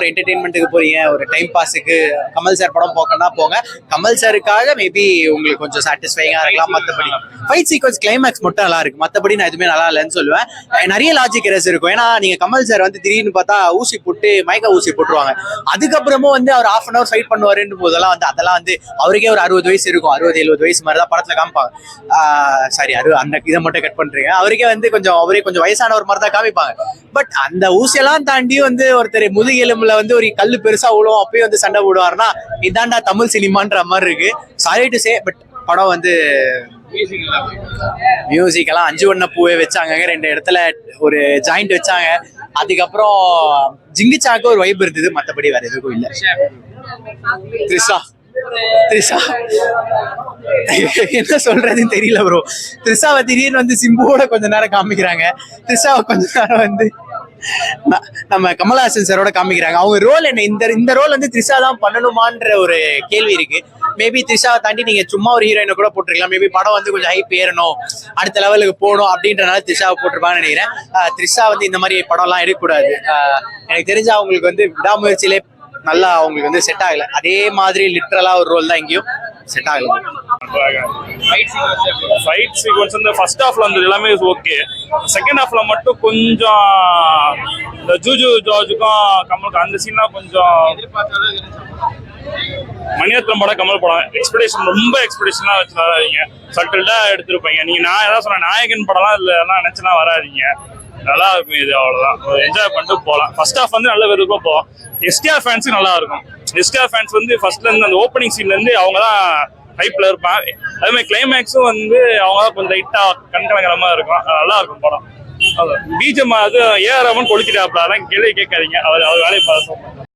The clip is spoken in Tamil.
ஒரு என்டர்டெயின்மெண்ட்டுக்கு போறீங்க, ஒரு டைம் பாஸுக்கு கமல் சார் படம் போக்கணும்னா போங்க. கமல் சாருக்காக மேபி உங்களுக்கு கொஞ்சம் சாட்டிஸ்ஃபைங்கா இருக்கலாம். மற்றபடி ஃபைட் சீக்வன்ஸ் கிளைமேக்ஸ் மட்டும் நல்லா இருக்கு. மற்றபடி நான் எதுவுமே நல்லா இல்லைன்னு சொல்லுவேன். நிறைய லாஜிக் எரர்ஸ் இருக்கும். ஏன்னா நீங்க கமல் சார் வந்து திடீர்னு பார்த்தா ஊசி போட்டு மயக்க ஊசி போட்டுருவாங்க. அதுக்கப்புறமும் வந்து அவர் ஹாஃப் அன் அவர் ஃபைட் பண்ணுவாருன்னு போதெல்லாம் வந்து அதெல்லாம் வந்து அவருக்கே ஒரு 60 வயசு இருக்கும், 60-70 வயசு மாதிரி தான் படத்துல காமிப்பாங்க. சாரி, அந்த இதை மட்டும் கட் பண்றீங்க. அவருக்கே வந்து அவரே கொஞ்சம் வயசானவர் மாதிரி தான் காமிப்பாங்க. பட் அந்த ஊசியெல்லாம் தாண்டி வந்து ஒருத்தர் முதுகெலும்புல வந்து ஒரு கல்லு பெருசா விழுவும், அப்பயும் வந்து சண்டை போடுவாருன்னா இதாண்டா தமிழ் சினிமான்ற மாதிரி இருக்கு. சாரி டு சே, பட் படம் வந்து மியூசிக் எல்லாம் 5 வண்ண பூவே வச்சாங்க, 2 இடத்துல ஒரு ஜாயிண்ட் வச்சாங்க. அதுக்கப்புறம் ஜிங்கிச்சாக்கு ஒரு வைப் இருந்தது, மற்றபடி வேற எதுவும் இல்லை. த்ரிஷா என்ன சொல்றதுன்னு தெரியல ப்ரோ. த்ரிஷாவை திடீர்னு வந்து சிம்புவோட கொஞ்ச நேரம் காமிக்கிறாங்க, த்ரிஷாவை கொஞ்ச நேரம் வந்து நம்ம கமல்ஹாசன் சாரோட காமிக்கிறாங்க. அவங்க ரோல் என்ன, இந்த ரோல் வந்து த்ரிஷா தான் பண்ணணுமான்ற ஒரு கேள்வி இருக்கு. மேபி த்ரிஷாவை தாண்டி நீங்க சும்மா ஒரு ஹீரோயினை கூட போட்டிருக்கலாம். மேபி படம் வந்து கொஞ்சம் ஹைப் ஏறணும், அடுத்த லெவலுக்கு போகணும் அப்படின்றனால த்ரிஷாவை போட்டிருப்பாங்கன்னு நினைக்கிறேன். த்ரிஷா வந்து இந்த மாதிரி படம் எல்லாம் எடுக்கக்கூடாது. எனக்கு தெரிஞ்ச அவங்களுக்கு வந்து விடாமுயற்சியிலே நல்லா அவங்களுக்கு வந்து செட் ஆகல. அதே மாதிரி லிட்டரலா ஒரு ரோல் தான் எங்கேயும் செட் ஆகல. ஃபைட் சீக்வன்ஸ் வந்து ஃபர்ஸ்ட் ஹாஃப்ல வந்து எல்லாமே ஓகே. செகண்ட் ஹாஃப்ல மட்டும் கொஞ்சம் இந்த ஜூஜு ஜார்ஜுக்கும் கமலுக்கும் அந்த சீன்லாம் கொஞ்சம் மணிரத்னம் படம் கமல் படம் ரொம்ப எக்ஸ்பெக்டேஷனா வச்சு வராதிங்க. சட்டில்டா எடுத்துருப்பீங்க நீங்க. நான் ஏதாவது சொன்ன நாயகன் படம்லாம் இதுல எல்லாம் நினைச்சுனா வராதிங்க. நல்லா இருக்கும், இது அவ்வளவுதான். என்ஜாய் பண்ணிட்டு போகலாம். ஃபர்ஸ்ட் ஹாஃப் வந்து நல்ல விருப்பா போகும். எஸ்டிஆர் ஃபேன்ஸுக்கு நல்லா இருக்கும். எஸ்டிஆர் ஃபேன்ஸ் வந்து ஃபர்ஸ்ட்ல இருந்து அந்த ஓப்பனிங் சீன்ல இருந்து அவங்க தான் ஹைப்ல இருப்பாங்க. அதே மாதிரி கிளைமேக்ஸும் வந்து அவங்க தான் கொஞ்சம் லைட்டா கண்கலங்கரமா இருக்கும். நல்லா இருக்கும் படம். பிஜிஎம் அது ஏஆர் ரஹ்மான் கொளுத்திட்டாப்ல, அதெல்லாம் கேள்வி கேட்காதீங்க. அவர் வேலையை பார்த்து